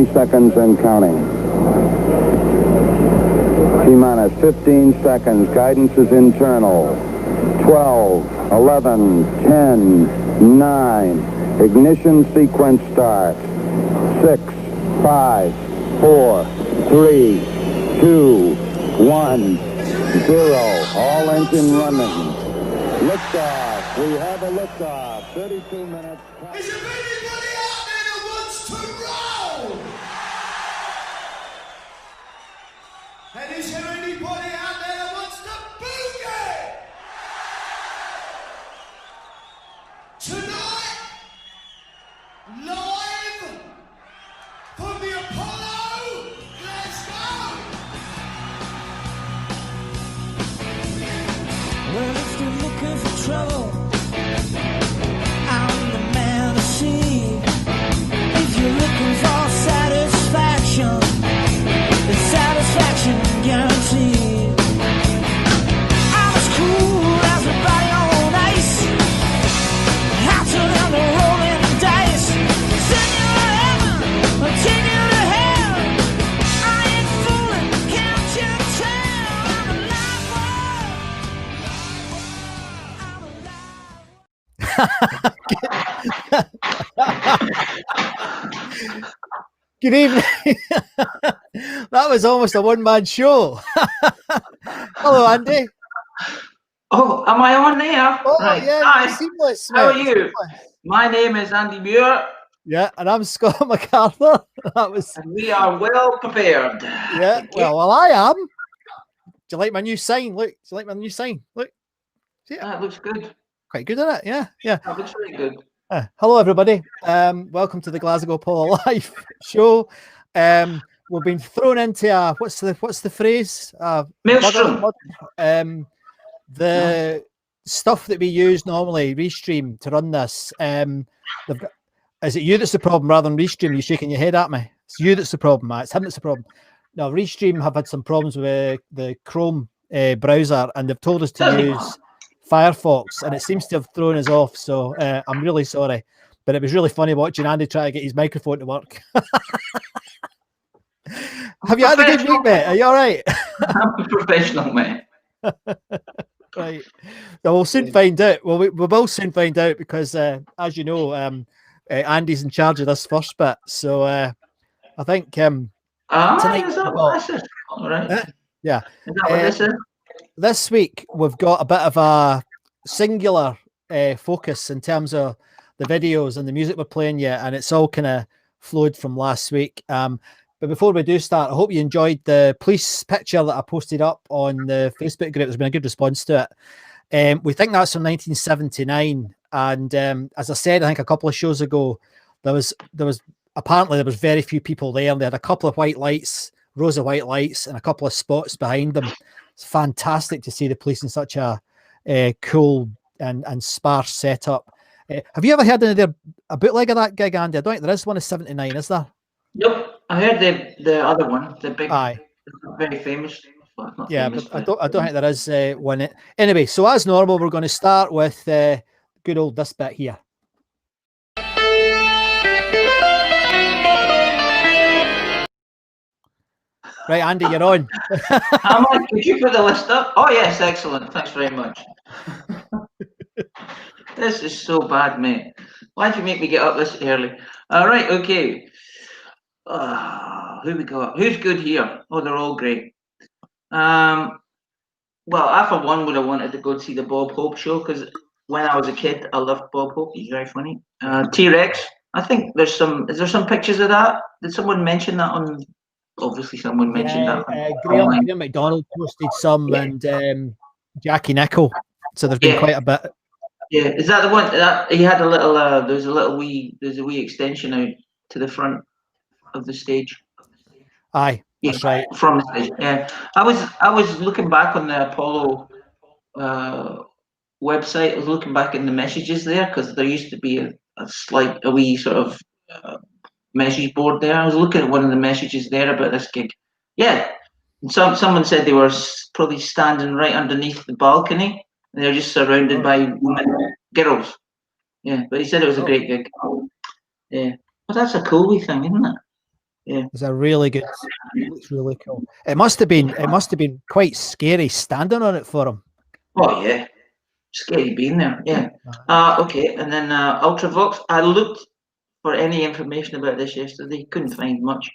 20 seconds and counting. T-minus 15 seconds. Guidance is internal. 12, 11, 10, 9. Ignition sequence starts. 6, 5, 4, 3, 2, 1, 0. All engine running. Liftoff. We have a liftoff. 32 minutes. Is there anybody out there that wants to roll? And is there anybody out there that wants to boogie? Tonight, live from the Apollo, Glasgow. Well, if you're looking for trouble, I'm the man to see. If you're looking for satisfaction, the satisfaction guaranteed. I'm as cool as a body on ice, hotter than the rolling dice. Send you to heaven, or take you to hell. I ain't fooling, count your tail. I'm a live Good evening. That was almost a one-man show. Hello, Andy. Oh, am I on there? Oh, right. yeah, Hi. seamless. How are mate. you? Seamless. My name is Andy Muir, Yeah, and I'm Scott MacArthur. That was and we are well prepared. yeah. Thank you. Well, I am. Do you like my new sign? Look, do you like my new sign? Look, see it? That looks good. Quite good, isn't it? Yeah, yeah. That looks really good. Hello, everybody. Welcome to the Glasgow Polo Live show. We've been thrown into a what's the phrase? Maelstrom. The stuff that we use normally, Restream, to run this. Is it you that's the problem rather than Restream? You're shaking your head at me. It's you that's the problem, Matt. It's him that's the problem. No, Restream have had some problems with the Chrome browser, and they've told us to use Firefox, and it seems to have thrown us off. So I'm really sorry, but it was really funny watching Andy try to get his microphone to work. Have you had a good week, mate? Are you all right? I'm a professional, mate. Right. So we'll soon find out. Well, we will soon find out because, as you know, Andy's in charge of this first bit. So I think tonight. Is that what this is? All right. Yeah. Is that what this is? This week we've got a bit of a singular focus in terms of the videos and the music we're playing yet, and it's all kind of flowed from last week. But before we do start, I hope you enjoyed the police picture that I posted up on the Facebook group. There's been a good response to it. We think that's from 1979, and as I said, I think a couple of shows ago, there was apparently there was very few people there. And they had a couple of white lights, rows of white lights, and a couple of spots behind them. It's fantastic to see the police in such a cool and sparse setup. Have you ever heard a bootleg of that gig, Andy? I don't think there is one of 79, is there? Nope. I heard the other one, the big, very famous. Well, not yeah, famous, but I don't think there is one. Anyway, so as normal, we're going to start with good old this bit here. Right, Andy, you're on. Could you put the list up? Oh, yes, excellent. Thanks very much. This is so bad, mate. Why'd you make me get up this early? All right, okay. Who we got? Who's good here? Oh, they're all great. Well, I, for one, would have wanted to go and see the Bob Hope show because when I was a kid, I loved Bob Hope. He's very funny. T-Rex. I think is there some pictures of that? Did someone mention that on... Obviously, someone mentioned that. Graham McDonald posted some, and Jackie Nicol. So there's been quite a bit. Yeah, is that the one that he had a little? There's a wee extension out to the front of the stage. Aye, yeah, that's right. From the stage. Yeah, I was looking back on the Apollo website. I was looking back in the messages there because there used to be a wee sort of message board there. I was looking at one of the messages there about this gig. Yeah, and someone said they were probably standing right underneath the balcony and they're just surrounded by girls. Yeah, but he said it was a great gig. Yeah, but that's a cool wee thing, isn't it? Yeah. It's a really good. It looks really cool. It must have been quite scary standing on it for him. Oh yeah, scary being there. Yeah. Okay, and then Ultravox. I looked for any information about this yesterday. Couldn't find much.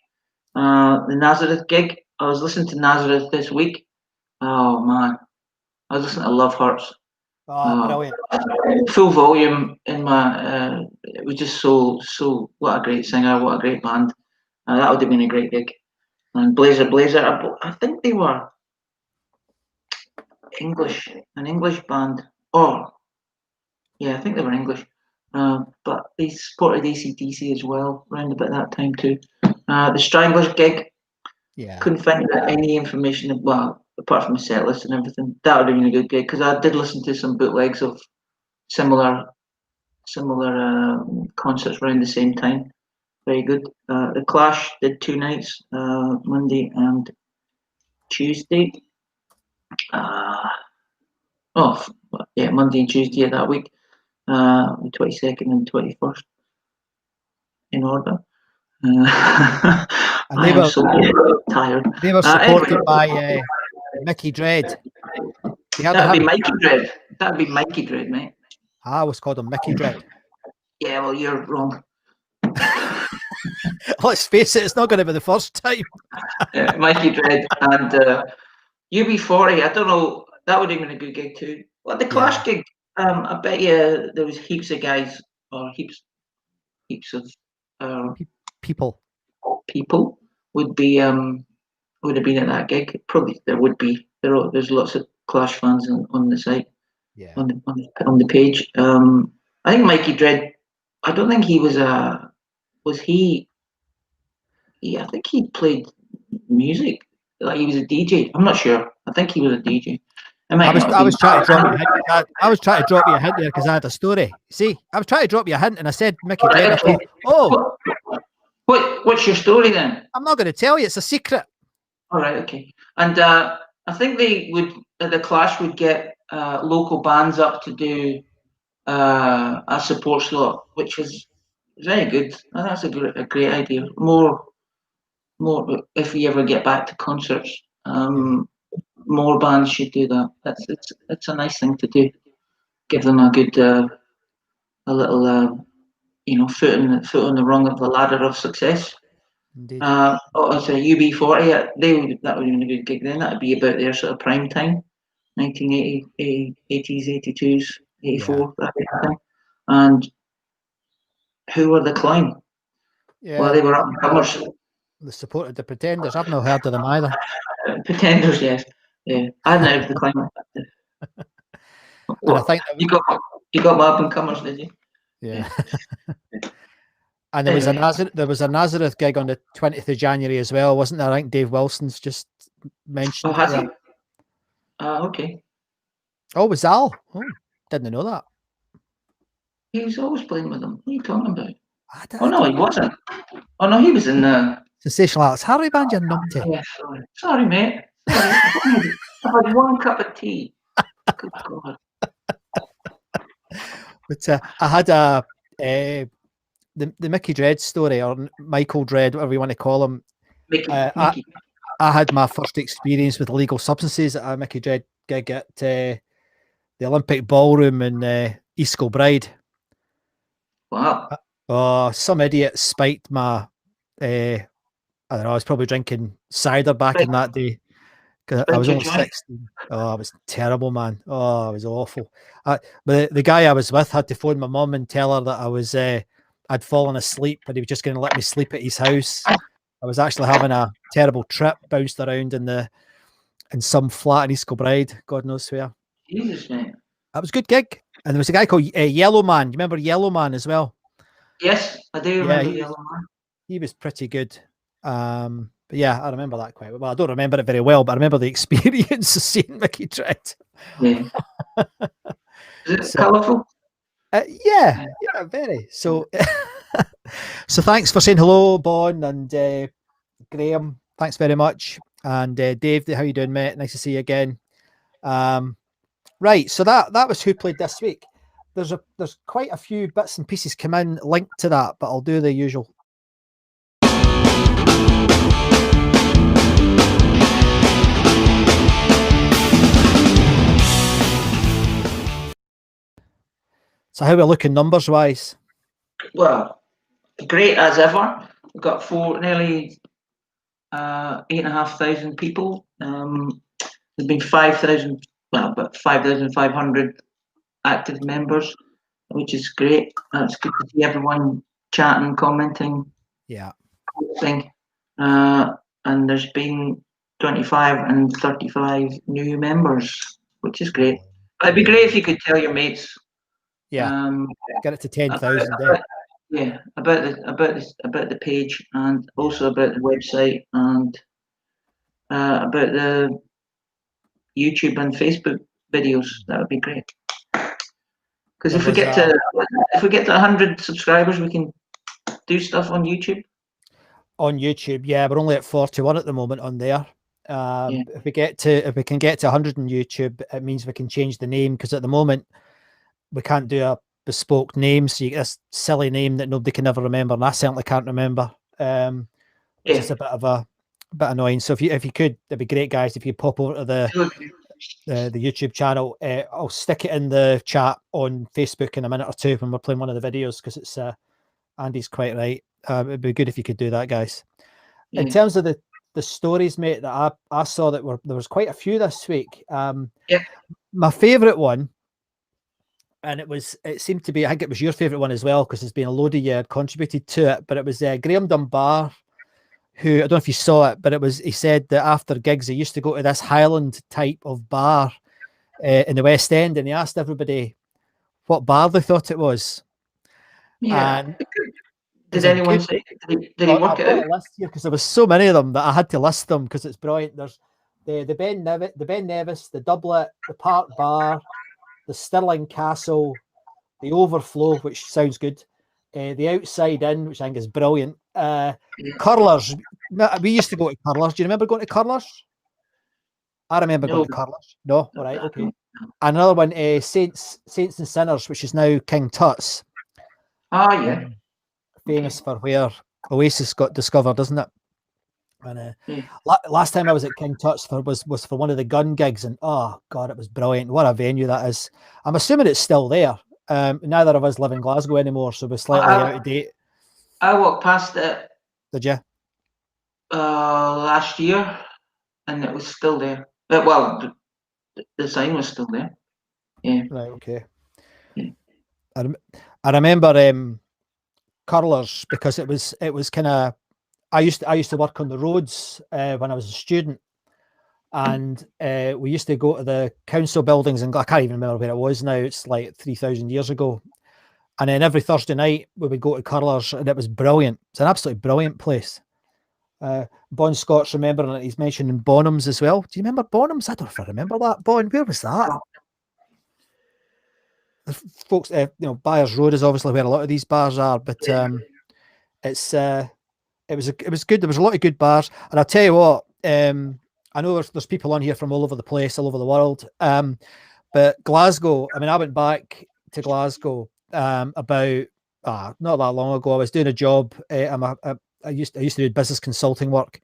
The Nazareth gig. I was listening to Nazareth this week. Oh man, I was listening to Love Hurts. Brilliant. Full volume in my. It was just so. What a great singer! What a great band! That would have been a great gig. And Blazer. I think they were English, an English band. Oh, yeah, I think they were English. But they supported AC/DC as well around about that time too. The Stranglers gig. Yeah. Couldn't find any information. Well, apart from the set list and everything, that would have been a good gig because I did listen to some bootlegs of similar concerts around the same time. Very good. The Clash did 2 nights, Monday and Tuesday. Monday and Tuesday of that week, the 22nd and 21st in order. And I am so tired. They were supported Anyway, by Mickey Dread. that'd be Mikey Dread. That'd be Mikey Dread, mate. I always called him Mickey Dread. Yeah, well, you're wrong. Let's face it, it's not going to be the first time. Mikey Dread and UB40. I don't know. That would have been a good gig too. Well, the Clash gig. I bet you there was heaps of guys or heaps of People would have been at that gig. Probably there would be. There's lots of Clash fans on the site. Yeah. On the page. I think Mikey Dread. I don't think he was a. Was he? Yeah, I think he played music. Like he was a DJ. I'm not sure. I think he was a DJ. I was trying to drop you a hint. I was trying to drop you a hint there because I had a story. See, I was trying to drop you a hint and I said Mickey Dread. Okay. Oh, what's your story then? I'm not going to tell you. It's a secret. All right, okay. And I think the Clash would get local bands up to do a support slot, which is very good. And that's a great idea. More if we ever get back to concerts. More bands should do that. It's a nice thing to do. Give them a good, a little, foot on the rung of the ladder of success. Indeed. It's a UB40. That would be a good gig. Then that'd be about their sort of prime time, 1980s, 82s, 84, that kind of thing. And who were the Climb? Yeah. Well, they were up and comers. They supported the Pretenders. I've not heard of them either. Pretenders, yes. Yeah, I hadn't heard of the Climb. And I think you got my up and comers, did you? Yeah. And there was a Nazareth gig on the 20th of January as well, wasn't there? I think Dave Wilson's just mentioned. Oh, has he? Okay. Oh, was Al? Oh, didn't know that. He was always playing with them. What are you talking about? No, he wasn't. Oh no, he was in Sensational Alex Harvey Band, you numpty. Yeah, sorry, mate. Sorry. I've had one cup of tea. Good God. But I had the Mickey Dread story, or Michael Dread, whatever you want to call him. Mickey. I had my first experience with illegal substances at a Mickey Dread gig at the Olympic Ballroom in East Kilbride. Wow. Some idiot spiked my. I don't know. I was probably drinking cider back in that day. I was only 16. Oh, it was terrible, man. Oh, it was awful. But the guy I was with had to phone my mum and tell her that I was I'd fallen asleep and he was just going to let me sleep at his house. I was actually having a terrible trip, bounced around in some flat in East Kilbride, God knows where. Jesus, man. That was a good gig. And there was a guy called Yellow Man. You remember Yellow Man as well? Yes, I do remember Yellow Man. He was pretty good. But yeah, I remember that quite well. I don't remember it very well, but I remember the experience of seeing Mickey Dread. Yeah. Is it colourful? Yeah, very. So, so thanks for saying hello, Bon and Graham. Thanks very much. And Dave, how you doing, mate? Nice to see you again. Right, so that was who played this week. There's quite a few bits and pieces come in linked to that, but I'll do the usual. So how are we looking numbers wise? Well, great as ever. We've got nearly 8,500 people. There's been 5,000, well, about 5,500 active members, which is great. It's good to see everyone chatting, commenting, Yeah. posting. And there's been 25 and 35 new members, which is great. It'd be great if you could tell your mates. Yeah. Get it to 10,000. Yeah, about the page, and also about the website, and about the YouTube and Facebook videos. That would be great. Because if we get to 100 subscribers, we can do stuff on YouTube. On YouTube, yeah, we're only at 41 at the moment on there. If we can get to 100 on YouTube, it means we can change the name, because at the moment we can't do a bespoke name, so you get this silly name that nobody can ever remember, and I certainly can't remember. Which is a bit annoying. So if you could, it'd be great, guys, if you pop over to the YouTube channel. I'll stick it in the chat on Facebook in a minute or two when we're playing one of the videos, because it's Andy's quite right. It'd be good if you could do that, guys. In terms of the stories, mate, that I saw, that there was quite a few this week. My favorite one, and it seemed to be, I think it was your favorite one as well, because there's been a load of you contributed to it, but it was Graham Dunbar, who, I don't know if you saw it, but he said that after gigs he used to go to this Highland type of bar in the West End, and he asked everybody what bar they thought it was. Yeah. And did anyone say? Did he work it out? I've got a list here, because there was so many of them that I had to list them, because it's brilliant. There's the Ben Nevis, the Doublet, the Park Bar, the Stirling Castle, the Overflow, which sounds good, the Outside Inn, which I think is brilliant. Curlers. We used to go to Curlers. Do you remember going to Curlers? I remember going to Curlers. No? All right, okay. And another one, Saints and Sinners, which is now King Tut's. Oh, yeah. Famous for where Oasis got discovered, isn't it? And last time I was at King Tut's was for one of the gun gigs, and oh god, it was brilliant. What a venue that is. I'm assuming it's still there. Neither of us live in Glasgow anymore, so we're slightly out of date. I walked past it. Did you? Last year, and it was still there. Well, the sign was still there. Yeah. Right. Okay. Yeah. I remember Curlers, because it was kind of, I used to work on the roads when I was a student, and we used to go to the council buildings, and I can't even remember where it was now. It's like 3,000 years ago. And then every Thursday night we would go to Curlers, and it was brilliant. It's an absolutely brilliant place. Bon Scott's remembering it. He's mentioning Bonhams as well. Do you remember Bonhams? I don't know if I remember that. Where was that? Folks, Byers Road is obviously where a lot of these bars are, but it was good. There was a lot of good bars, and I'll tell you what. I know there's people on here from all over the place, all over the world. But Glasgow. I mean, I went back to Glasgow about not that long ago. I was doing a job. I used to do business consulting work,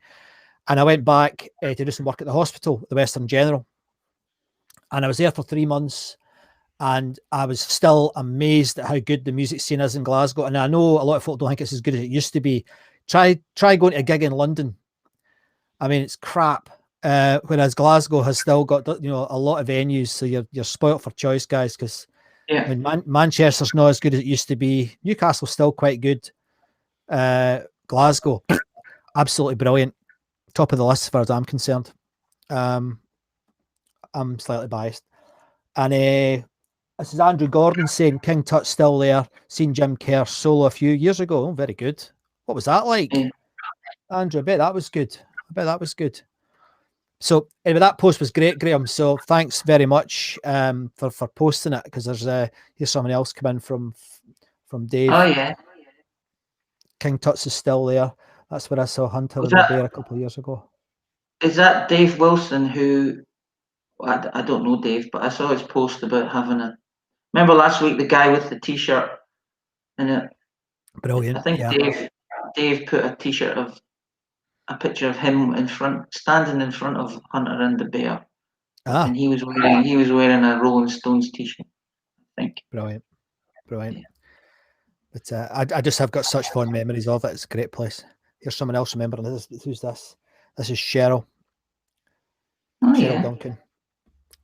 and I went back to do some work at the hospital, the Western General, and I was there for 3 months, and I was still amazed at how good the music scene is in Glasgow. And I know a lot of folk don't think it's as good as it used to be. Try going to a gig in London. I mean, it's crap. Whereas Glasgow has still got a lot of venues, so you're spoilt for choice, guys. Because Manchester's not as good as it used to be. Newcastle's still quite good. Glasgow, absolutely brilliant. Top of the list as far as I'm concerned. I'm slightly biased. And this is Andrew Gordon saying King Tut's still there. Seen Jim Kerr solo a few years ago. Oh, very good. What was that like? Andrew, I bet that was good. So anyway, that post was great, Graham. So thanks very much for posting it, because there's here's someone else come in from Dave. Oh yeah. King Tut's is still there. That's where I saw Hunter and the Bear a couple of years ago. Is that Dave Wilson, who I don't know Dave, but I saw his post about having a. Remember last week, the guy with the T-shirt in it. Brilliant. I think Dave put a T-shirt of a picture of him standing in front of Hunter and the Bear, and he was wearing a Rolling Stones T-shirt. I think. Brilliant. Brilliant. But I just have got such fond memories of it. It's a great place. Here's someone else remembering this. Who's this? This is Cheryl. Oh, Cheryl yeah. Duncan.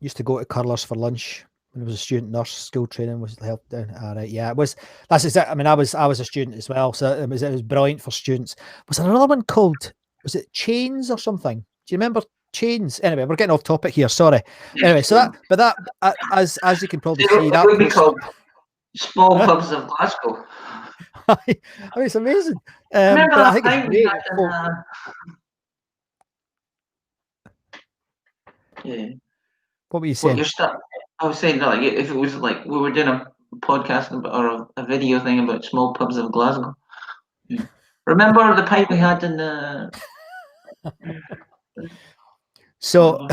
Used to go to Curlers for lunch when I was a student nurse. School training was helped down. All right, yeah, it was. That's exactly. I mean, I was a student as well, so it was brilliant for students. Was there another one called? Was it Chains or something? Do you remember Chains? Anyway, we're getting off topic here. Sorry. Anyway, so that, as you can probably see, It that would be post, called Small Pubs of Glasgow. I mean, it's amazing. Remember But I that think it's time we great. had yeah. What were you What saying? you're stuck? I was saying that like, if it was like we were doing a podcast about, or a video thing about small pubs of Glasgow. Yeah. Remember the pipe we had in the. So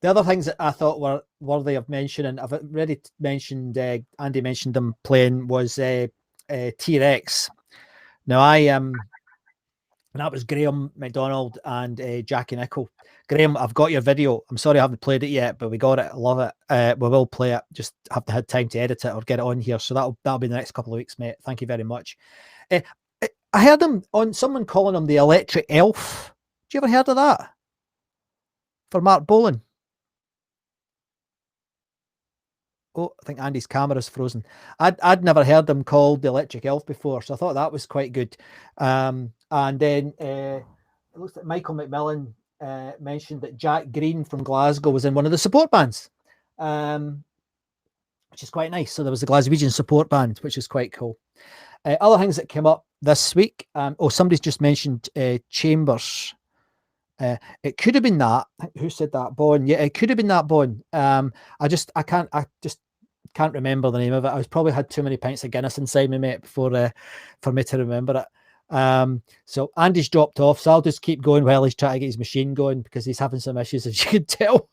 the other things that I thought were worthy of mentioning, I've already mentioned, Andy mentioned them playing, was T-Rex. Now and that was Graham McDonald and Jackie Nichol. Graham, I've got your video. I'm sorry I haven't played it yet, but we got it. I love it. We will play it. Just have to have time to edit it or get it on here. So that'll be the next couple of weeks, mate. Thank you very much. I heard him on someone calling him the Electric Elf. Do you ever heard of that? For Mark Bolan. Oh, I think Andy's camera's frozen. I'd never heard them called the Electric Elf before, so I thought that was quite good. And then it looks like Michael McMillan mentioned that Jack Green from Glasgow was in one of the support bands, which is quite nice. So there was a Glaswegian support band, which is quite cool. Other things that came up this week. Somebody's just mentioned Chambers. It could have been that. Who said that? Bon. Yeah, it could have been that Bon. I just can't remember the name of it. I was probably had too many pints of Guinness inside me, mate, before for me to remember it. So Andy's dropped off, so I'll just keep going while he's trying to get his machine going because he's having some issues, as you could tell.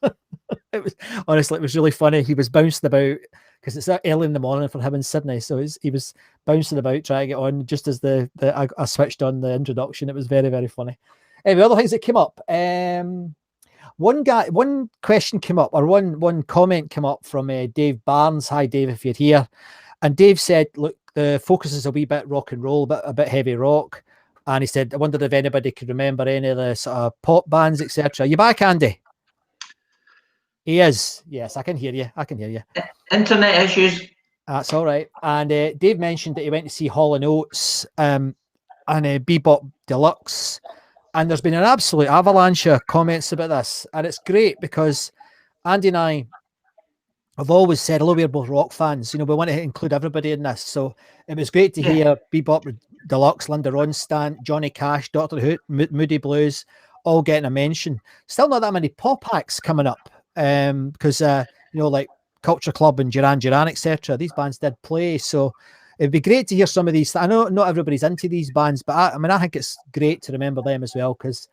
It was really funny. He was bouncing about because it's early in the morning for him in Sydney, so he was bouncing about trying to get on just as I switched on the introduction. It was very, very funny. Anyway, other things that came up. One question came up, or one comment came up from Dave Barnes. Hi, Dave, if you're here. And Dave said, look, the focus is a wee bit rock and roll, but a bit heavy rock. And he said, I wondered if anybody could remember any of the sort of pop bands, etc. You back, Andy? He is. Yes, I can hear you. Internet issues. That's all right. And Dave mentioned that he went to see Hall & Oates and Bebop Deluxe. And there's been an absolute avalanche of comments about this. And it's great because Andy and I have always said, although we're both rock fans, we want to include everybody in this. So it was great to hear Bebop Deluxe, Linda Ronstadt, Johnny Cash, Dr. Hoot, Moody Blues, all getting a mention. Still not that many pop acts coming up because, like Culture Club and Duran Duran, etc. These bands did play. So it'd be great to hear some of these. I know not everybody's into these bands, but I think it's great to remember them as well because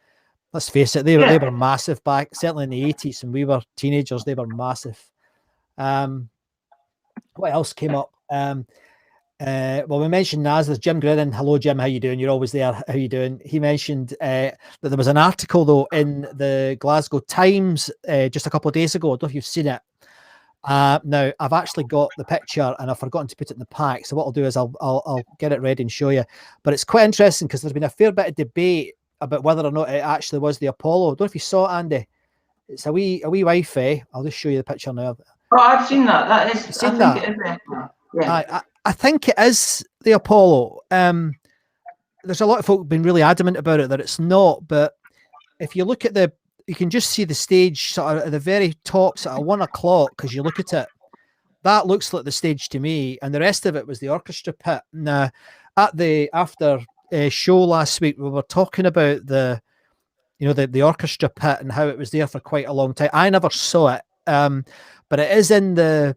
let's face it, they were massive back, certainly in the 80s when we were teenagers. They were massive. What else came up? Well, we mentioned Nas. Jim Grinnan. Hello, Jim. How you doing? You're always there. How you doing? He mentioned that there was an article though in the Glasgow Times just a couple of days ago. I don't know if you've seen it. Now I've actually got the picture and I've forgotten to put it in the pack. So what I'll do is I'll get it ready and show you. But it's quite interesting because there's been a fair bit of debate about whether or not it actually was the Apollo. I don't know if you saw it, Andy. It's a wee wife. I'll just show you the picture now. Oh, I've seen that. That is. Seen that? Think it is the Apollo. Yeah. I think it is the Apollo. There's a lot of folk been really adamant about it that it's not, but if you look at you can just see the stage sort of at the very top, sort of 1 o'clock, because you look at it. That looks like the stage to me, and the rest of it was the orchestra pit. Now, at the after show last week, we were talking about the orchestra pit and how it was there for quite a long time. I never saw it, but it is in the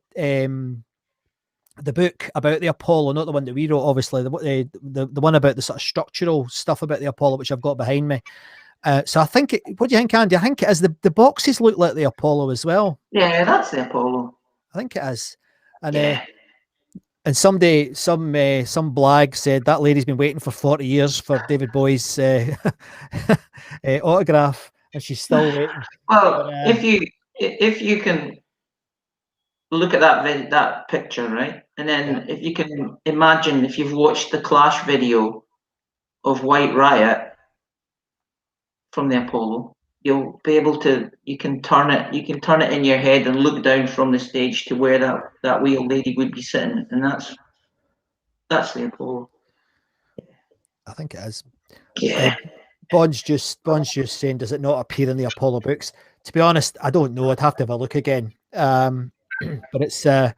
book about the Apollo, not the one that we wrote, obviously, the one about the sort of structural stuff about the Apollo, which I've got behind me. So I think, what do you think, Andy? I think it is. The boxes look like the Apollo as well. Yeah, that's the Apollo. I think it is. And and some blag said that lady's been waiting for 40 years for David Bowie's autograph, and she's still waiting. Well, if you can look at that picture, right? And then if you can imagine, if you've watched the Clash video of White Riot from the Apollo, you'll be able to. You can turn it in your head and look down from the stage to where that wee old lady would be sitting, and that's the Apollo. I think it is. Yeah. Bond's just saying, does it not appear in the Apollo books? To be honest, I don't know. I'd have to have a look again. But it's I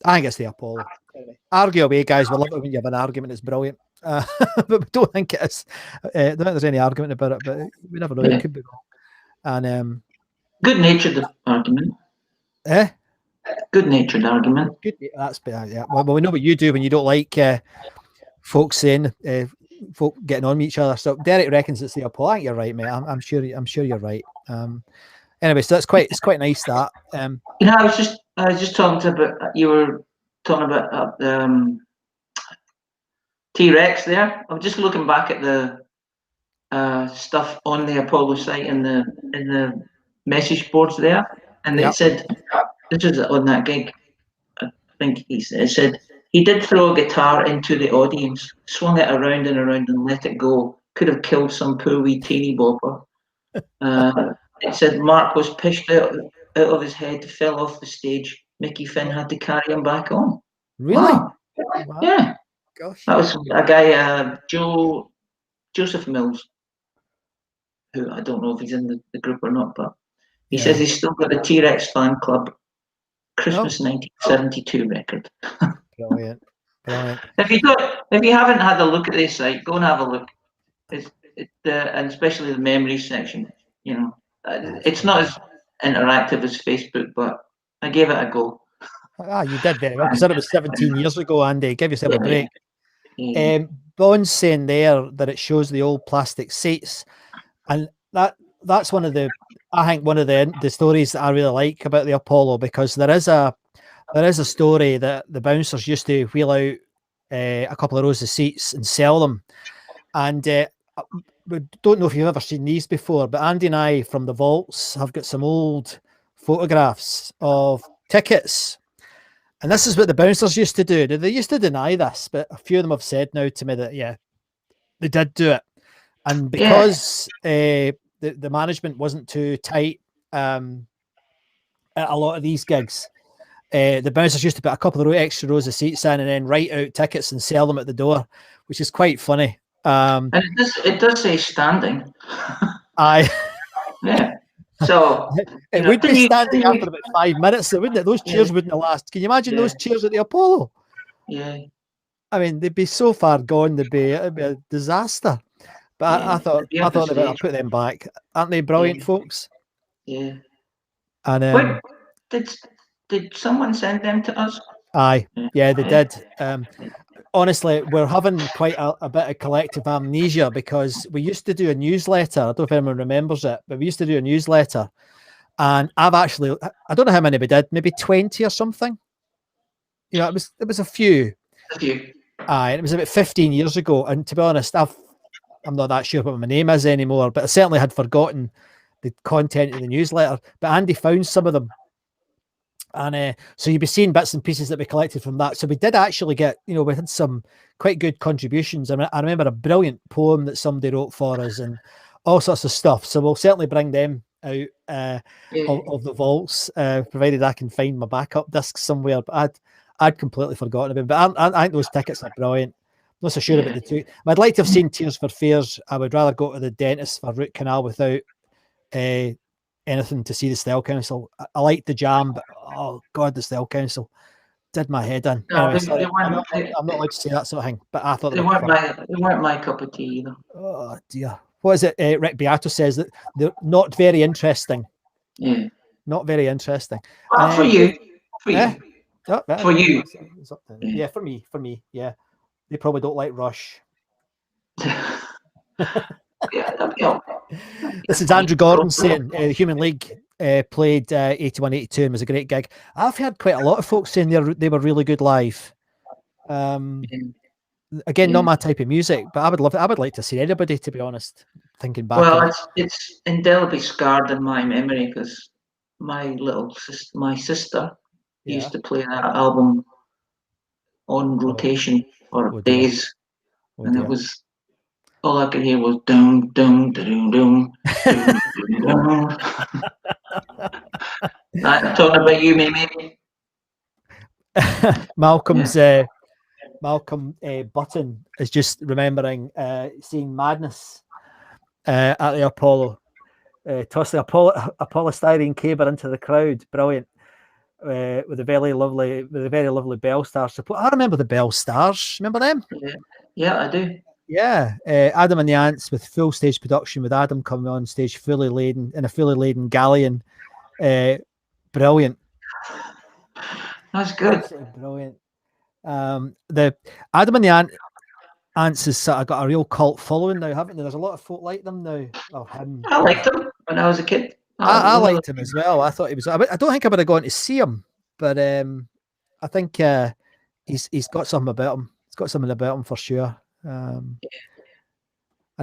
think it's the Apollo. Anyway, argue away, guys. We love it when you have an argument. It's brilliant. But we don't think it is. I don't think there's any argument about it, but we never know. It could be wrong. And good-natured argument. Good-natured argument. Good. That's better. Yeah. Well, we know what you do when you don't like folks saying folk getting on with each other. So Derek reckons it's the Apollo. I think you're right, mate. I'm sure you're right. Anyway, so it's quite nice that. I was just talking about, you were talking about T-Rex there. I'm just looking back at the stuff on the Apollo site in the message boards there, and it said, this is on that gig. I think it said he did throw a guitar into the audience, swung it around and around, and let it go. Could have killed some poor wee teeny bopper. It said Mark was pushed out of his head, fell off the stage. Mickey Finn had to carry him back on. Really? Wow. Yeah. Gosh. That was a guy, Joseph Mills, who I don't know if he's in the group or not, but he says he's still got the T-Rex fan club Christmas 1972 record. Brilliant. If you haven't had a look at this site, go and have a look. And especially the memories section. It's not as interactive as Facebook, but I gave it a go. You did very well. Consider it was 17 years ago, Andy. Give yourself a break. Yeah. Bond's saying there that it shows the old plastic seats, and that's one of the stories that I really like about the Apollo, because there is a story that the bouncers used to wheel out a couple of rows of seats and sell them, and we don't know if you've ever seen these before, but Andy and I from the vaults have got some old photographs of tickets. And this is what the bouncers used to do. They used to deny this, but a few of them have said now to me that, they did do it. And because the management wasn't too tight at a lot of these gigs, the bouncers used to put a couple of extra rows of seats in and then write out tickets and sell them at the door, which is quite funny. And it does say standing. Yeah. So it would be standing after about 5 minutes, wouldn't it? Those chairs wouldn't have lasted. Can you imagine those chairs at the Apollo? Yeah. I mean, they'd be so far gone, it'd be a disaster. But I thought I'd put them back. Aren't they brilliant, folks? Yeah. And did someone send them to us? Aye, yeah, they did. Honestly, we're having quite a bit of collective amnesia, because we used to do a newsletter. I don't know if anyone remembers it, but we used to do a newsletter, and I don't know how many we did, maybe 20 or something. It was a few. Aye, it was about 15 years ago, and to be honest, I'm not that sure what my name is anymore, but I certainly had forgotten the content of the newsletter. But Andy found some of them. And so you'll be seeing bits and pieces that we collected from that. So we did actually get, we had some quite good contributions. I remember a brilliant poem that somebody wrote for us and all sorts of stuff. So we'll certainly bring them out of the vaults, provided I can find my backup discs somewhere. But I'd completely forgotten about them. But I think those tickets are brilliant. I'm not so sure about the two. I'd like to have seen Tears for Fears. I would rather go to the dentist for root canal without anything to see the Style Council. I liked the Jam, but oh god, the Style Council did my head in. No, anyway, I'm not allowed to say that sort of thing, but I thought they weren't my cup of tea either. Oh dear. What is it? Rick Beato says that they're not very interesting. Yeah. Not very interesting. For you. Oh, for you. Yeah, for me. Yeah. They probably don't like Rush. This is Andrew Gordon saying the Human League played 81, 82 and was a great gig. I've heard quite a lot of folks saying they were really good live. Again, not my type of music, but I would like to see anybody, to be honest, thinking back. Well, it's indelibly scarred in my memory, because my sister he Yeah. used to play that album on rotation for Oh dear. days, Oh and it dear. was all I could hear was dum dum dum dum dum dum. Talking about you, maybe. Malcolm Button is just remembering seeing Madness at the Apollo. Toss the polystyrene caber into the crowd. Brilliant. With a very lovely Bell Stars support. I remember the Bell Stars. Remember them? Yeah, I do. Yeah. Adam and the Ants with full stage production, with Adam coming on stage fully laden in a fully laden galleon. Brilliant. That's good. Absolutely brilliant. The Adam and the Ants has sort of got a real cult following now, haven't they? There's a lot of folk like them now. Well, him. I liked him when I was a kid. I liked him as well. I thought he was. I don't think I would have gone to see him, but I think he's got something about him. He's got something about him for sure. And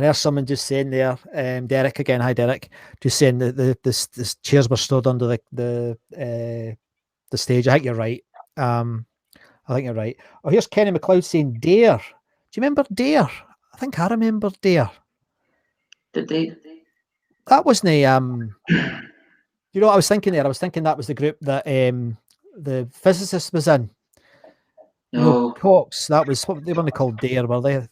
there's someone just saying there, Derek again. Hi, Derek. Just saying that the chairs were stored under the stage. I think you're right. I think you're right. Oh, here's Kenny McLeod saying Dare. Do you remember Dare? I think I remember Dare. Did they? That wasn't a you know what I was thinking there? I was thinking that was the group that the physicist was in. No. Cox. That was what they weren't called Dare, were they?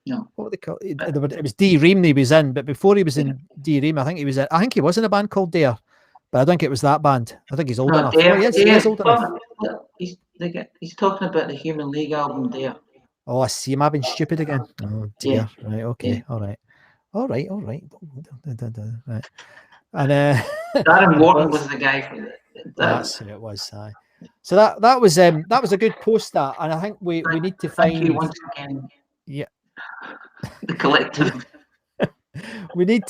No. What were they called? It was D Ream he was in, but before he was in D Ream, I think he was in a band called Dare, but I don't think it was that band. I think he's old enough. Dare, He is old enough. He's talking about the Human League album Dare. Oh, I see him. I've been stupid again. Oh dear. Yeah. Right. Okay. Yeah. All right. Right. And Darren Wharton was the guy for it. That's who it was. So that was a good post, that, and I think we need to find. Thank you once again. Yeah. The collective. we need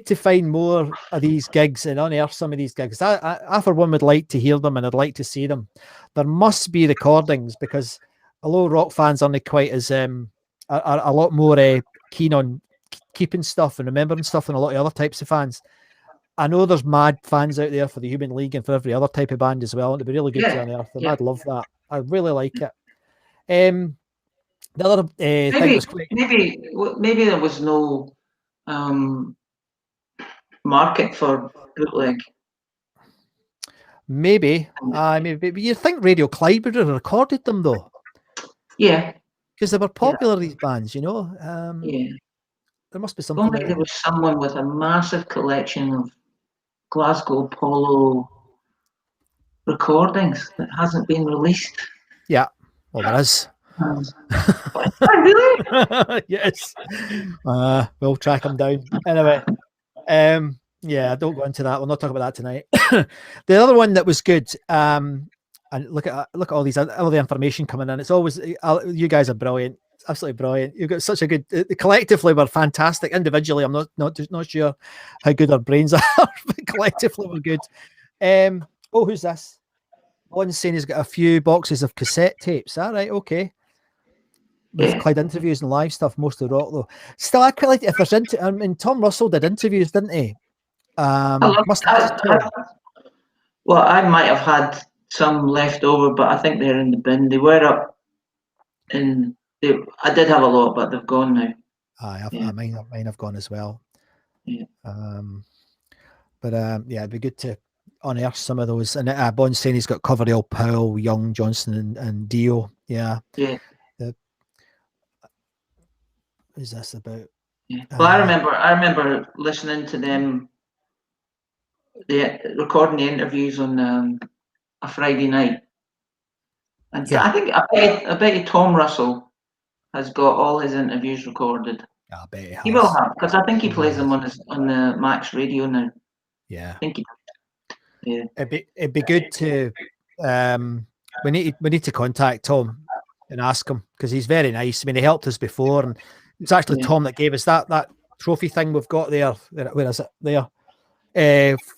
to find more of these gigs and unearth some of these gigs. I for one would like to hear them, and I'd like to see them. There must be recordings, because although rock fans aren't quite as are a lot more keen on keeping stuff and remembering stuff than a lot of other types of fans. I know there's mad fans out there for the Human League and for every other type of band as well. And it'd be really good to unearth them. I'd love that. I really like it. The other thing was maybe there was no market for bootleg. Maybe. But you think Radio Clyde would have recorded them though? Yeah, because they were popular. These bands, you know. There must be something. Only there was someone with a massive collection of Glasgow Polo recordings that hasn't been released. Yeah, well, there is. Really? Yes. We'll track them down. Anyway, yeah, don't go into that. We'll not talk about that tonight. The other one that was good, and look at all the information coming in. It's always, you guys are brilliant. Absolutely brilliant. You've got such a good. Collectively, we're fantastic. Individually, I'm not sure how good our brains are, but collectively, we're good. Who's this? One's saying he's got a few boxes of cassette tapes. All right, okay. With Clyde interviews and live stuff, most of the rock though. Still, I quite like if there's I mean, Tom Russell did interviews, didn't he? Well, I might have had some left over, but I think they're in the bin. They were up in. I did have a lot, but they've gone now. Mine have gone as well. Yeah. It'd be good to unearth some of those. And Bond's saying he's got Coverdale, Powell, Young, Johnson, and Dio. Yeah. Yeah. Who's this about? Yeah. Well, I remember listening to them. Recording the interviews on a Friday night, and I bet you Tom Russell has got all his interviews recorded. I bet he has. He will have, because I think he plays them on the Max Radio now. Yeah, I think he does. Yeah, it'd be good to. We need to contact Tom and ask him, because he's very nice. I mean, he helped us before, and it's actually Tom that gave us that trophy thing we've got there. Where is it? There.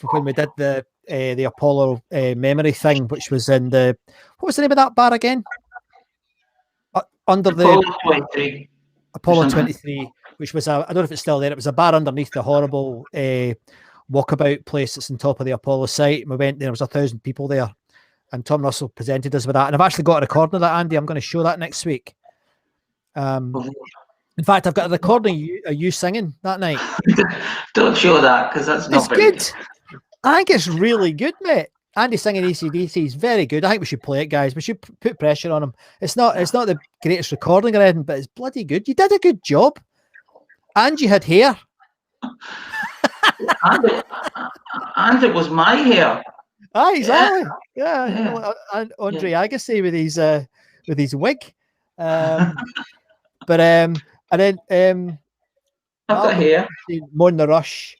When we did the Apollo memory thing, which was in what was the name of that bar again? Under Apollo 23. Apollo 23, which was I don't know if it's still there. It was a bar underneath the horrible walkabout place that's on top of the Apollo site. And we went there. Was 1,000 people there, and Tom Russell presented us with that. And I've actually got a recording of that, Andy. I'm going to show that next week. In fact, I've got a recording of you singing that night. Don't show that, because that's not very good. I think it's really good, mate. Andy singing AC/DC is very good. I think we should play it, guys. We should put pressure on him. It's not the greatest recording or anything, but it's bloody good. You did a good job. And you had hair. And it was my hair. Ah, exactly. Yeah. And Andre Agassi with his wig. But and then I've got hair. More in the Rush.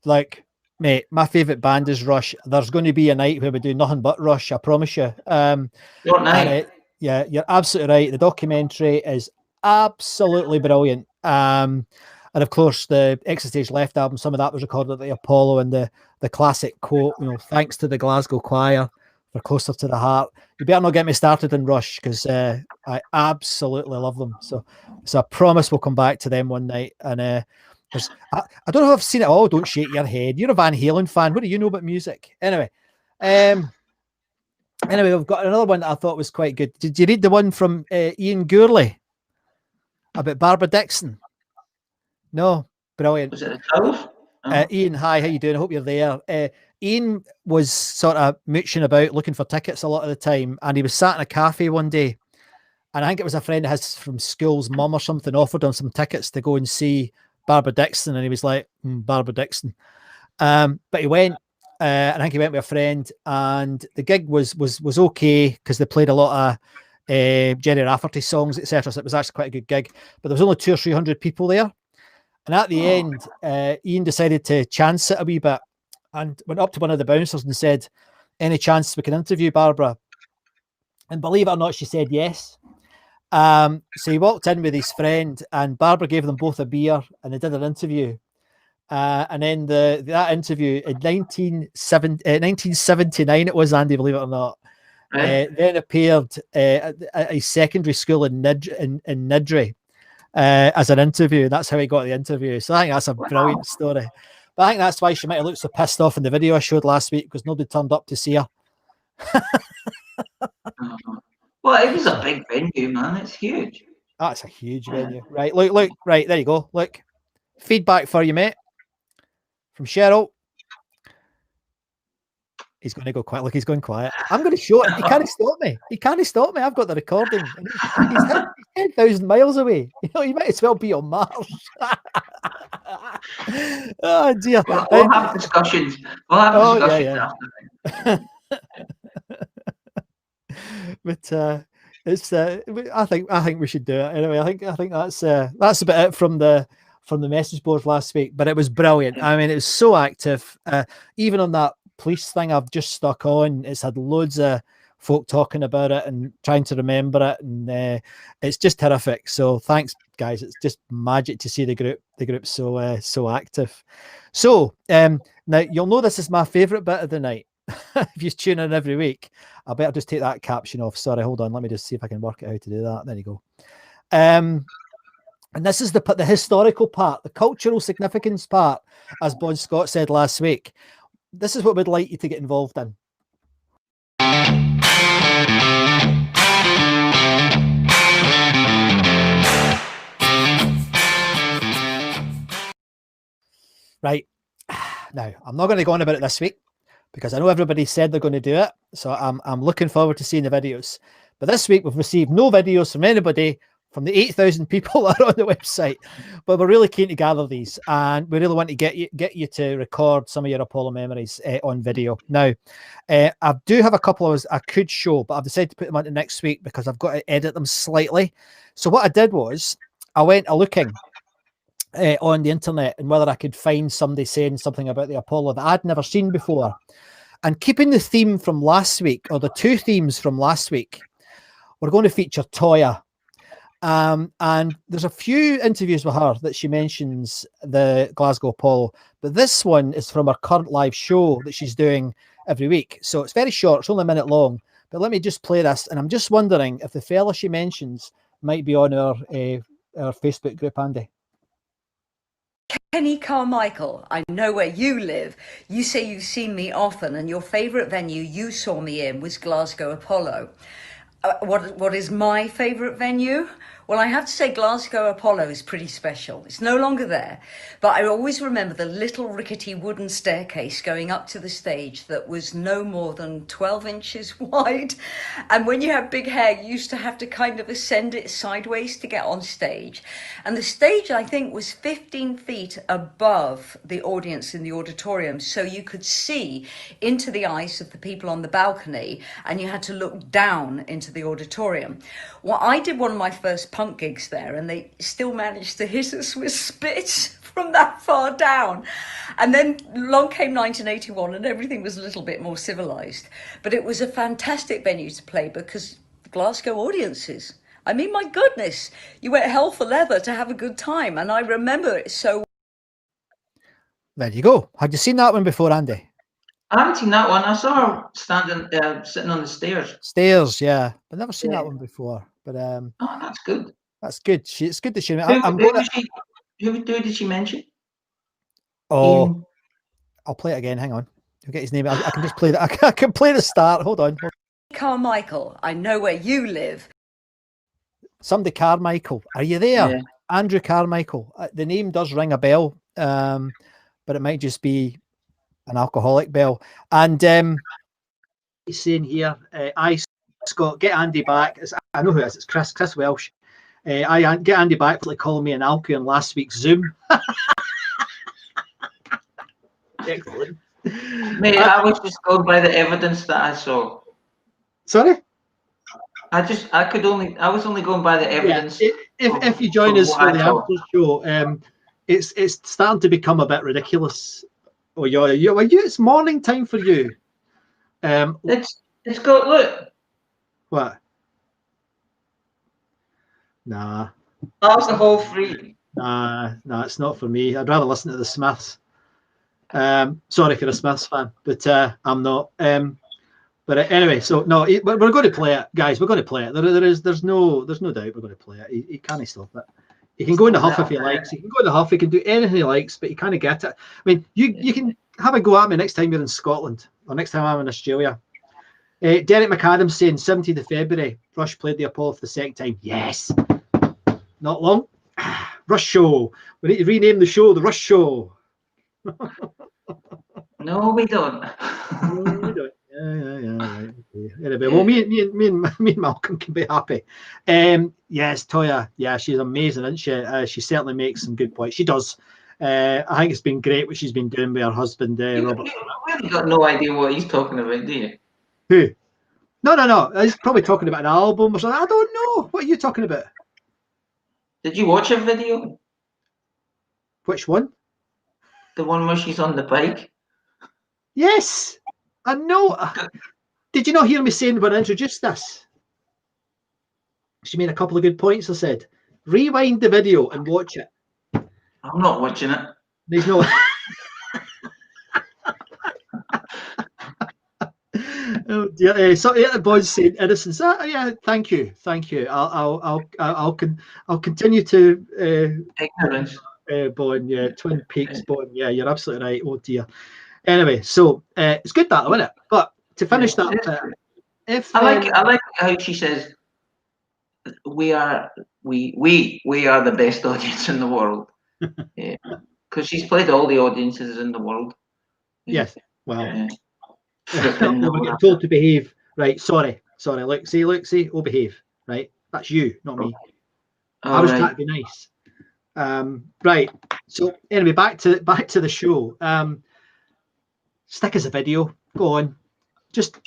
Like, mate, my favourite band is Rush. There's going to be a night where we do nothing but Rush, I promise you. What night? Yeah, you're absolutely right. The documentary is absolutely brilliant. And of course, the Exit Stage Left album, some of that was recorded at the Apollo, and the classic quote, thanks to the Glasgow Choir for Closer to the Heart. You better not get me started in Rush, because I absolutely love them. So I promise we'll come back to them one night. And I don't know if I've seen it all. Don't shake your head. You're a Van Halen fan. What do you know about music? Anyway, we've got another one that I thought was quite good. Did you read the one from Ian Gourley about Barbara Dixon? No, brilliant. Was it a 12? Ian, hi, how you doing? I hope you're there. Ian was sort of mooching about looking for tickets a lot of the time, and he was sat in a cafe one day, and I think it was a friend of his from school's mum or something offered him some tickets to go and see Barbara Dixon, and he was like, Barbara Dixon. But he went, I think he went with a friend, and the gig was okay, because they played a lot of Jerry Rafferty songs, etc. So it was actually quite a good gig, but there was only 200 or 300 people there. And at the end, Ian decided to chance it a wee bit and went up to one of the bouncers and said, any chance we can interview Barbara? And believe it or not, she said yes. So he walked in with his friend, and Barbara gave them both a beer, and they did an interview. And then that interview in 1979 it was, Andy, believe it or not, then appeared at a secondary school in Niddrie. As an interview. That's how he got the interview. So I think that's a brilliant story. But I think that's why she might have looked so pissed off in the video I showed last week, because nobody turned up to see her. Well, it was a big venue, man. It's huge. That's a huge venue. Right, look, right, there you go. Look, feedback for you, mate. From Cheryl. He's going to go quiet. Look, he's going quiet. I'm going to show it. He can't stop me. I've got the recording. He's 10,000 miles away. He might as well be on Mars. Oh, dear. We'll have discussions. After. But it's. I think we should do it anyway. I think that's about it from the message board last week. But it was brilliant. I mean, it was so active. Even on that police thing I've just stuck on, it's had loads of folk talking about it and trying to remember it, and it's just terrific. So thanks, guys. It's just magic to see the group so active. So now you'll know this is my favorite bit of the night. If you tune in every week, I better just take that caption off. Sorry, hold on, let me just see if I can work out how to do that. There you go. And this is the historical part, the cultural significance part, as Bon Scott said last week. This is what we'd like you to get involved in. Right. Now, I'm not going to go on about it this week, because I know everybody said they're going to do it. So I'm looking forward to seeing the videos. But this week, we've received no videos from anybody from the 8,000 people that are on the website. But we're really keen to gather these, and we really want to get you to record some of your Apollo memories on video. Now, I do have a couple of I could show, but I've decided to put them onto next week because I've got to edit them slightly. So what I did was I went looking on the internet and whether I could find somebody saying something about the Apollo that I'd never seen before. And keeping the theme from last week, or the two themes from last week, we're going to feature Toya. And there's a few interviews with her that she mentions the Glasgow Apollo, but this one is from her current live show that she's doing every week. So it's very short, it's only a minute long, but let me just play this. And I'm just wondering if the fella she mentions might be on our Facebook group, Andy. Penny Carmichael, I know where you live. You say you've seen me often, and your favourite venue you saw me in was Glasgow Apollo. What is my favourite venue? Well, I have to say Glasgow Apollo is pretty special. It's no longer there, but I always remember the little rickety wooden staircase going up to the stage that was no more than 12 inches wide. And when you have big hair, you used to have to kind of ascend it sideways to get on stage. And the stage, I think, was 15 feet above the audience in the auditorium, so you could see into the eyes of the people on the balcony, and you had to look down into the auditorium. Well, I did one of my first punk gigs there, and they still managed to hit us with spits from that far down. And then along came 1981, and everything was a little bit more civilized. But it was a fantastic venue to play because the Glasgow audiences, I mean, my goodness, you went hell for leather to have a good time. And I remember it so. There you go. Had you seen that one before, Andy? I haven't seen that one. I saw her standing, sitting on the stairs. Stairs, yeah. I've never seen that one before. But oh, that's good. That's good. It's good that she. Who did she mention? Oh, I'll play it again. Hang on. I'll get his name. I can just play that. I can play the start. Hold on. Carmichael, I know where you live. Somebody Carmichael. Are you there? Yeah. Andrew Carmichael. The name does ring a bell, but it might just be an alcoholic bell. And he's saying here, Scott, get Andy back. I know who it is. It's Chris Welsh. I get Andy back for calling me an alky on last week's Zoom. Excellent. Mate, I was just going by the evidence that I saw. Sorry? I was only going by the evidence. Yeah, if you join us for the after show, it's starting to become a bit ridiculous. Oh, it's morning time for you. It's got, look. What? Nah. Alcohol free. Nah, it's not for me. I'd rather listen to the Smiths. Sorry for a Smiths fan, but I'm not. But anyway, so no, we're going to play it, guys. We're going to play it. There's no doubt we're going to play it. He can't stop it. He can go in the huff if he likes. He can go in the huff. He can do anything he likes, but he can't get it. I mean, you can have a go at me next time you're in Scotland or next time I'm in Australia. Derek McAdams saying 17th of February, Rush played the Apollo for the second time. Yes. Not long. Rush Show. We need to rename the show the Rush Show. No, we don't. No, we don't. Yeah. Right. Okay. Anyway, well, me and Malcolm can be happy. Yes, Toya. Yeah, she's amazing, isn't she? She certainly makes some good points. She does. I think it's been great what she's been doing with her husband, Robert. You really got no idea what he's talking about, do you? Who? No. He's probably talking about an album or something. I don't know. What are you talking about? Did you watch her video? Which one? The one where she's on the bike? Yes. I know. Did you not hear me saying when I introduced this? She made a couple of good points. I said, rewind the video and watch it. I'm not watching it. There's no. Oh dear. So the boys saying innocence. Yeah, thank you. I'll continue to ignorance. Bon, yeah, Twin Peaks, Bon, yeah, you're absolutely right. Oh dear. Anyway, so it's good that, isn't it? But to finish that, if I like how she says we are the best audience in the world. Yeah, because she's played all the audiences in the world. Yes. Well, we're getting told to behave. Right. Sorry. Look, see, oh, behave. Right. That's you, not me. I was trying to be nice. Right. So anyway, back to the show. Stick as a video. Go on. Just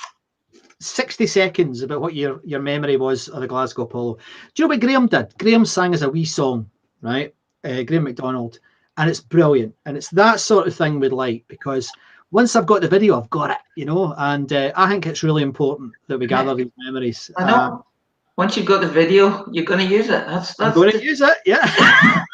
60 seconds about what your memory was of the Glasgow Apollo. Do you know what Graham did? Graham sang as a wee song, right? Graham McDonald, and it's brilliant. And it's that sort of thing we'd like, because once I've got the video, I've got it, and I think it's really important that we gather these memories. I know. Once you've got the video, you're going to use it. I'm going to use it, yeah.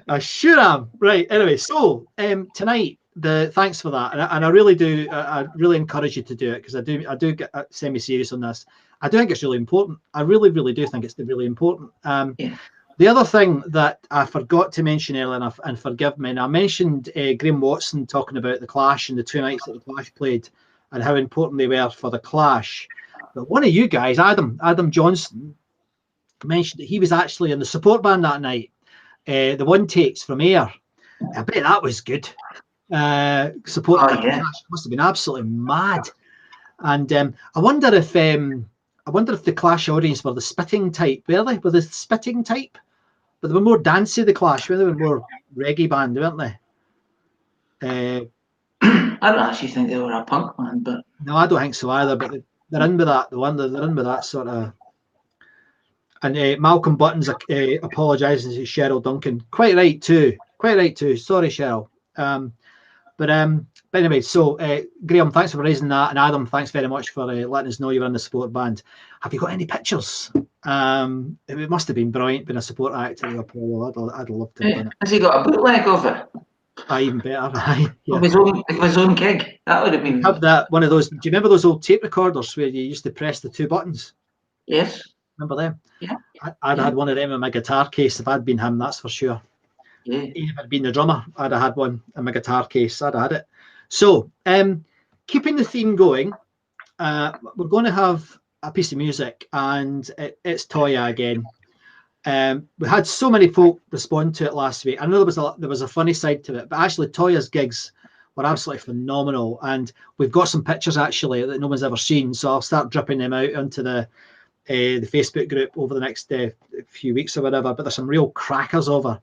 I sure am. Right. Anyway, so tonight, thanks for that, and I really do. I really encourage you to do it, because I do get semi-serious on this. I do think it's really important. I really do think it's really important. Yeah. The other thing that I forgot to mention earlier, and forgive me, and I mentioned Graham Watson talking about the Clash and the 2 nights that the Clash played and how important they were for the Clash. But one of you guys, Adam Johnson, mentioned that he was actually in the support band that night. The One Takes from Air. I bet that was good. Support Oh, yeah. Clash must have been absolutely mad. And I wonder if the Clash audience were the spitting type. Were they? Were the spitting type? But they were more dancey, the Clash. They were more reggae band, weren't they? I don't actually think they were a punk band, but No, I don't think so either. But they're in with that. They're in with that sort of. And Malcolm Buttons apologising to Cheryl Duncan. Quite right too. Sorry, Cheryl. But anyway, so Graham, thanks for raising that, and Adam, thanks very much for letting us know you were in the support band. Have you got any pictures? It must have been brilliant being a support act at the Apollo. I'd love to have done it. has he got a bootleg of it? Even better. Yeah. Of his own gig? That would have been. Have that one of those. Do you remember those old tape recorders where you used to press the 2 buttons? Yes. Remember them? Yeah. I'd had one of them in my guitar case if I'd been him, that's for sure. Yeah. Even if I'd been the drummer, I'd have had one in my guitar case. I'd have had it. So, keeping the theme going, we're going to have a piece of music, and it's Toya again. We had so many folk respond to it last week. I know there was a funny side to it, but actually Toya's gigs were absolutely phenomenal, and we've got some pictures actually that no one's ever seen. So I'll start dripping them out into the Facebook group over the next few weeks or whatever. But there's some real crackers over.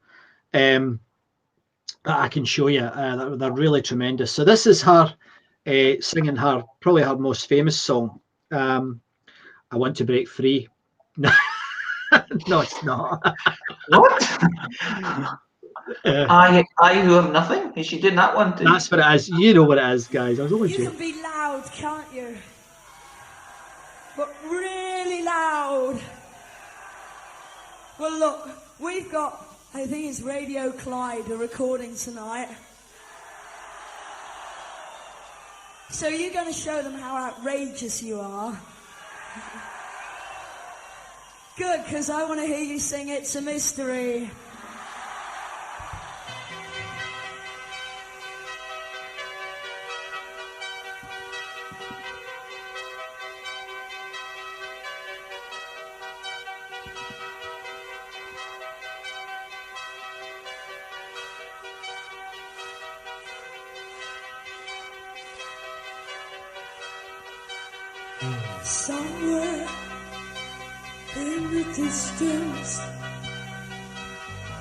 That I can show you. They're really tremendous. So this is her singing probably her most famous song, I Want to Break Free. No, it's not. What? I Who Have Nothing? Is she doing that one too? That's what it is. You know what it is, guys. I was only You joking. can be loud, can't you? But really loud. Well, look, we've got, I think it's Radio Clyde, a recording tonight. So you're going to show them how outrageous you are. Good, because I want to hear you sing It's a Mystery. Somewhere in the distance,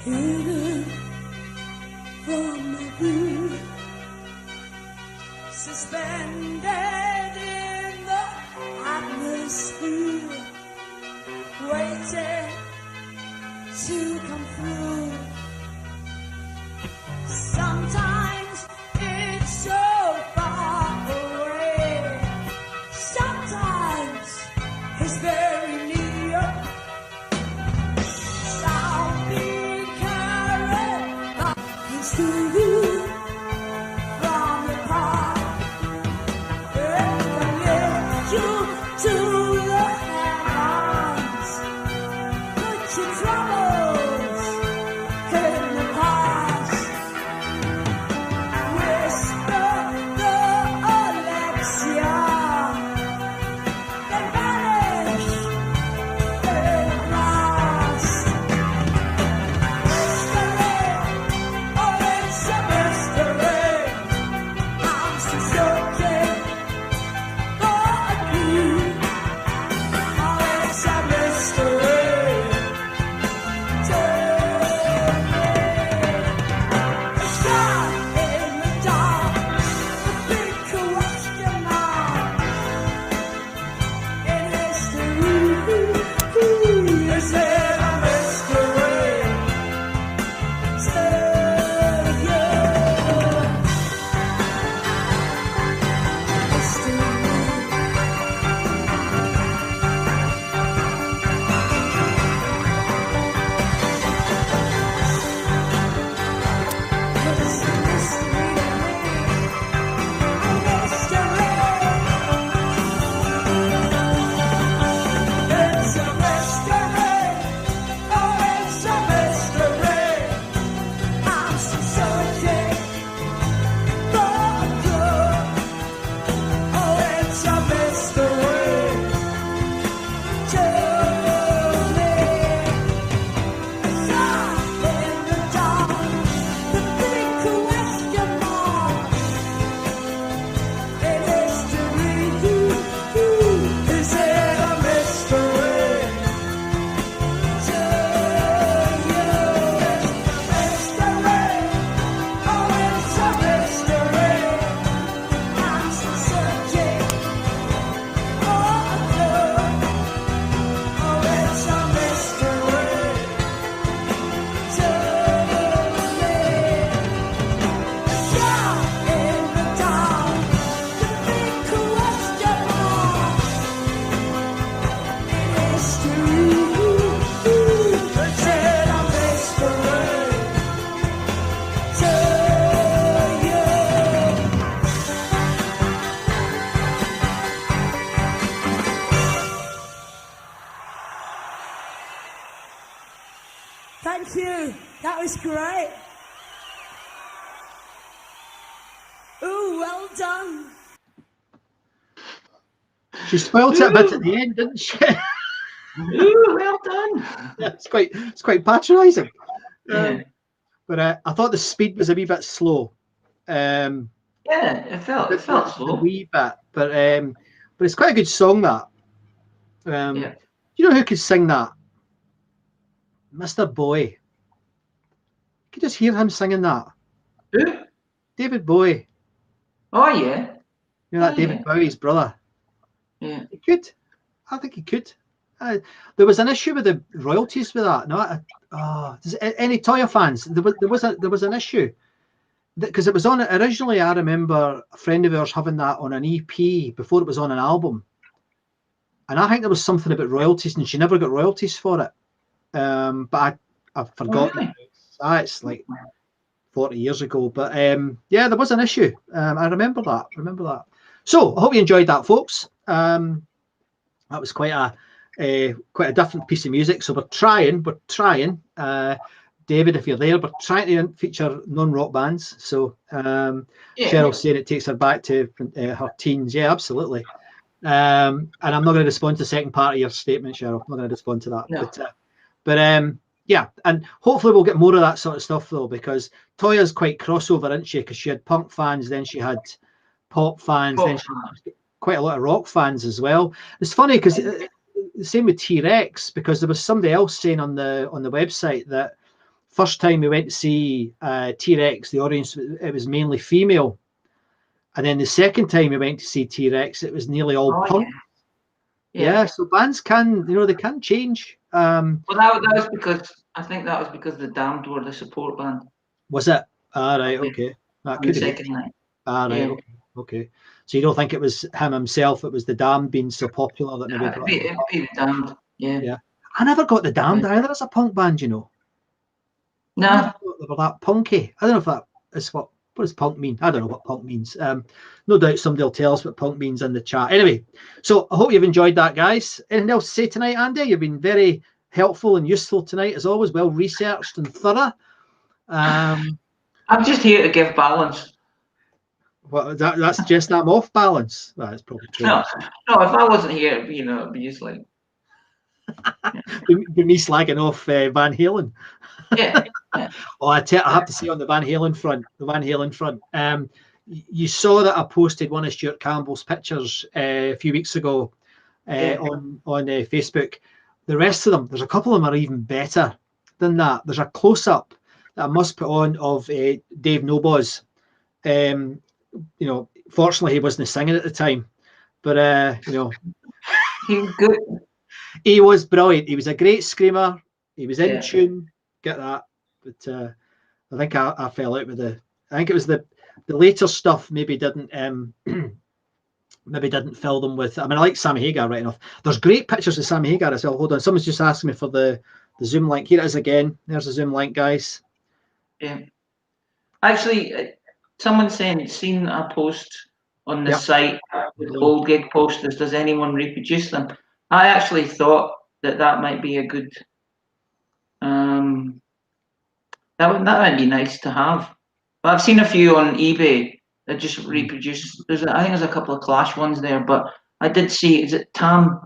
hidden from the view, suspended in the atmosphere, waiting to come through. Sometimes it's so far away, sometimes it's very near. I'll be carried back to you from the past, and lift you to the heavens. Put your troubles in the past. Whisper the Alexia, then vanish in blast. Mystery, oh it's a mystery. I'm still searching for a key. Oh it's a mystery. Thank you. That was great. Ooh, well done. She spoilt it a bit at the end, didn't she? Ooh, well done. It's quite patronising. Yeah. But I thought the speed was a wee bit slow. Yeah, it felt A slow. wee bit, but it's quite a good song. That. Yeah. You know who could sing that? Mr. Bowie. You could just hear him singing that. Who? David Bowie. Oh yeah. You know that Oh, David yeah. Bowie's brother. Yeah. He could. I think he could. There was an issue with the royalties with that. No, any Toya fans? There was an issue because it was on originally. I remember a friend of ours having that on an EP before it was on an album, and I think there was something about royalties, and she never got royalties for it. But I've forgotten. really? It's like 40 years ago, but yeah, there was an issue. I remember that. So I hope you enjoyed that, folks. That was quite a different piece of music. So we're trying. David, if you're there, we're trying to feature non-rock bands. So Yeah. Cheryl's saying it takes her back to her teens. Yeah, absolutely. And I'm not going to respond to the second part of your statement, Cheryl. I'm not going to respond to that. No. But yeah, and hopefully we'll get more of that sort of stuff though, because Toya's quite crossover, isn't she? Because she had punk fans, then she had pop fans, then she had quite a lot of rock fans as well. It's funny because the same with T-Rex, because there was somebody else saying on the website that first time we went to see T-Rex, the audience, it was mainly female, and then the second time we went to see T-Rex, it was nearly all punk. Yeah, so bands can, they can change. Well, that was because I think that was because the Damned were the support band. Was it? Right, okay. That could The have been. second night. Right, okay. So you don't think it was him himself? It was the Damned being so popular that maybe. It'd be the Damned. Yeah. I never got the Damned either as a punk band, you know. No. I never thought they were that punky. I don't know if that is what does punk mean? I don't know what punk means. No doubt somebody will tell us what punk means in the chat. Anyway, so I hope you've enjoyed that, guys. Anything else to say tonight, Andy? You've been very helpful and useful tonight, as always, well researched and thorough. I'm just here to give balance. Well, that's just I'm off balance. Well, that's probably true. No, if I wasn't here, it'd be just like be me slagging off Van Halen. Yeah. Oh, I have to say on the Van Halen front, you saw that I posted one of Stuart Campbell's pictures a few weeks ago on Facebook. The rest of them, there's a couple of them are even better than that. There's a close-up that I must put on of Dave Noboz. Fortunately he wasn't singing at the time, but he was good. He was brilliant. He was a great screamer. He was in tune. Get that. But I think I fell out with I think it was the later stuff maybe didn't fill them with. I mean, I like Sammy Hagar right enough. There's great pictures of Sammy Hagar as well. Hold on, someone's just asking me for the Zoom link. Here it is again. There's the Zoom link, guys. Yeah. Actually, someone's seen a post on the site with old gig posters. Does anyone reproduce them? I actually thought that might be a good. That might be nice to have. But I've seen a few on eBay that just reproduce. I think there's a couple of Clash ones there, but I did see. Is it Tam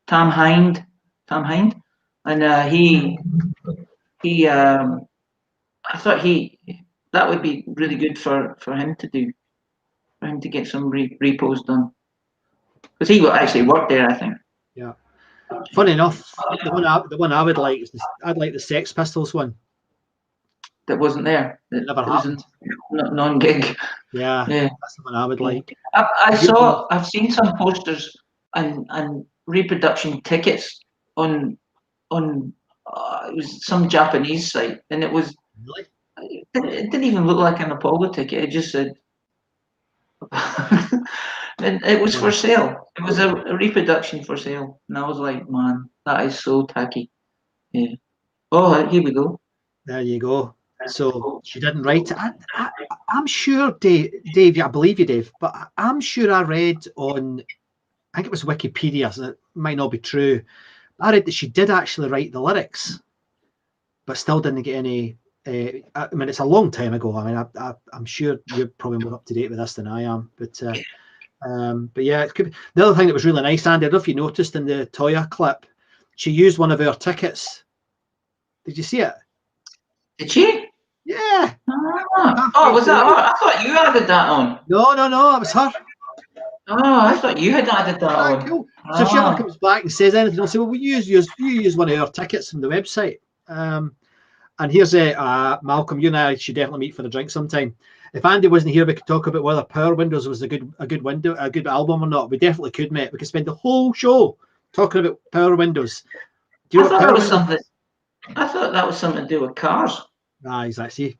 Hind? And he. I thought that would be really good for him to do. For him to get some repos done, because he will actually work there, I think. Yeah. Funny enough, the one I would like is I'd like the Sex Pistols one. That wasn't there. It never happened. Non-gig. Yeah, that's the one I would like. I've seen some posters and reproduction tickets on it was some Japanese site, and it was really? It didn't even look like an Apollo ticket. It just said, and it was for sale. It was a reproduction for sale, and I was like, man, that is so tacky. Yeah. Oh, here we go. There you go. So she didn't write it. I'm sure, Dave. I believe you, Dave. But I'm sure I read on, I think it was Wikipedia. So it might not be true. I read that she did actually write the lyrics. but still didn't get any. I mean, it's a long time ago. I mean, I'm sure you're probably more up to date with this than I am. But yeah, it could be. The other thing that was really nice, Andy, I don't know if you noticed in the Toya clip, she used one of our tickets. Did you see it? Did she? Yeah. Oh, was that her? I thought you added that on. No, it was her. Oh, I thought you had added that on. Cool. So if she ever comes back and says anything, I'll say, well, you use one of our tickets from the website. And here's Malcolm, you and I should definitely meet for a drink sometime. If Andy wasn't here, we could talk about whether Power Windows was a good album or not. We definitely could, mate. We could spend the whole show talking about Power Windows. Do you know what Power Windows? I thought that was something to do with cars. Ah, exactly.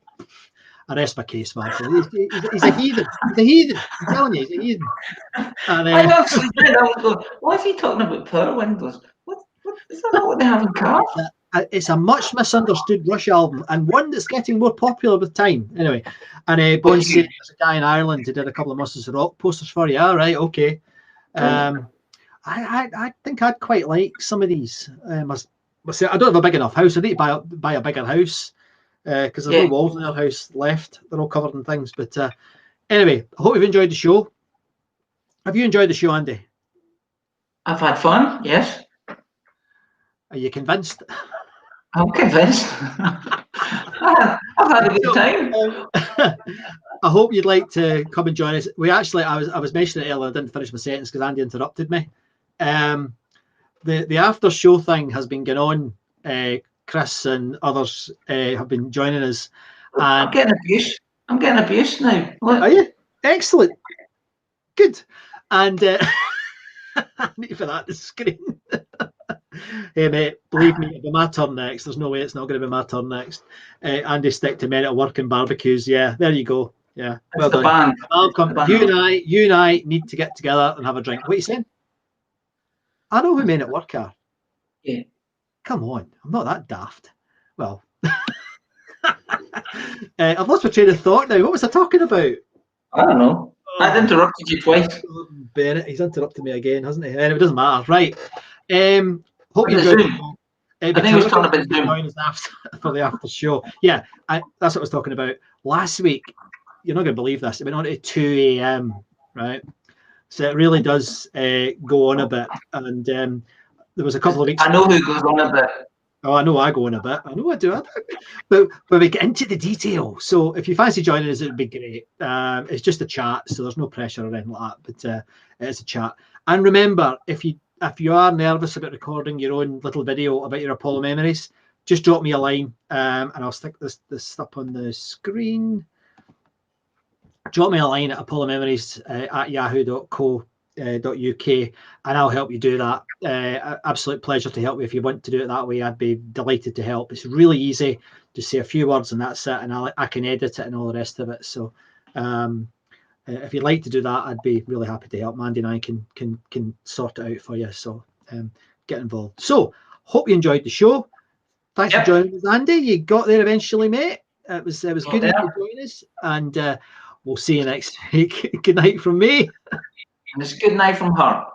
I rest my case, Malcolm. He's a heathen. He's a heathen. I'm telling you, he's a heathen. And, I actually did. I was going, why is he talking about Power Windows? What is that not what they have in cars? It's a much misunderstood Rush album, and one that's getting more popular with time. Anyway, and Bon said there's a guy in Ireland who did a couple of Masters of Rock posters for you. All right, okay. I think I'd quite like some of these. I don't have a big enough house. I need to buy a bigger house because there's no walls in our house left. They're all covered in things. But anyway, I hope you've enjoyed the show. Have you enjoyed the show, Andy? I've had fun, yes. Are you convinced? I'm convinced. I've had a good time. I hope you'd like to come and join us. I was mentioning it earlier. I didn't finish my sentence because Andy interrupted me. The after show thing has been going on. Chris and others have been joining us. And I'm getting abuse now. Look. Are you? Excellent. Good. And I need for that to screen. Hey mate, believe me, it'll be my turn next. There's no way it's not going to be my turn next. Andy stick to men at work and barbecues. Yeah, there you go. Yeah, well done. Malcolm, you and I need to get together and have a drink. What are you saying? I know who men at work are. Yeah. Come on, I'm not that daft. Well, I've lost my train of thought now. What was I talking about? I don't know. I've interrupted you twice. Bennett, he's interrupted me again, hasn't he? Anyway, it doesn't matter. Right. Hope you enjoyed it. I think he was talking about Zoom. For the after show. Yeah, that's what I was talking about. Last week, you're not going to believe this, it went on to 2 a.m., right? So it really does go on a bit. And there was a couple of weeks. I know who goes on a bit. Oh, I know I go on a bit. I know I do. But we get into the detail. So if you fancy joining us, it would be great. It's just a chat, so there's no pressure or anything like that. But it's a chat. And remember, if you are nervous about recording your own little video about your Apollo memories, just drop me a line, and I'll stick this up on the screen. Drop me a line at apollomemories@yahoo.co.uk, and I'll help you do that. Absolute pleasure to help you. If you want to do it that way, I'd be delighted to help. It's really easy. Just say a few words and that's it, and I can edit it and all the rest of it. So if you'd like to do that, I'd be really happy to help. Mandy and I can sort it out for you. So get involved. So hope you enjoyed the show. Thanks for joining us, Andy. You got there eventually, mate. It was good of you to join us, and we'll see you next week. Good night from me. And it's good night from her.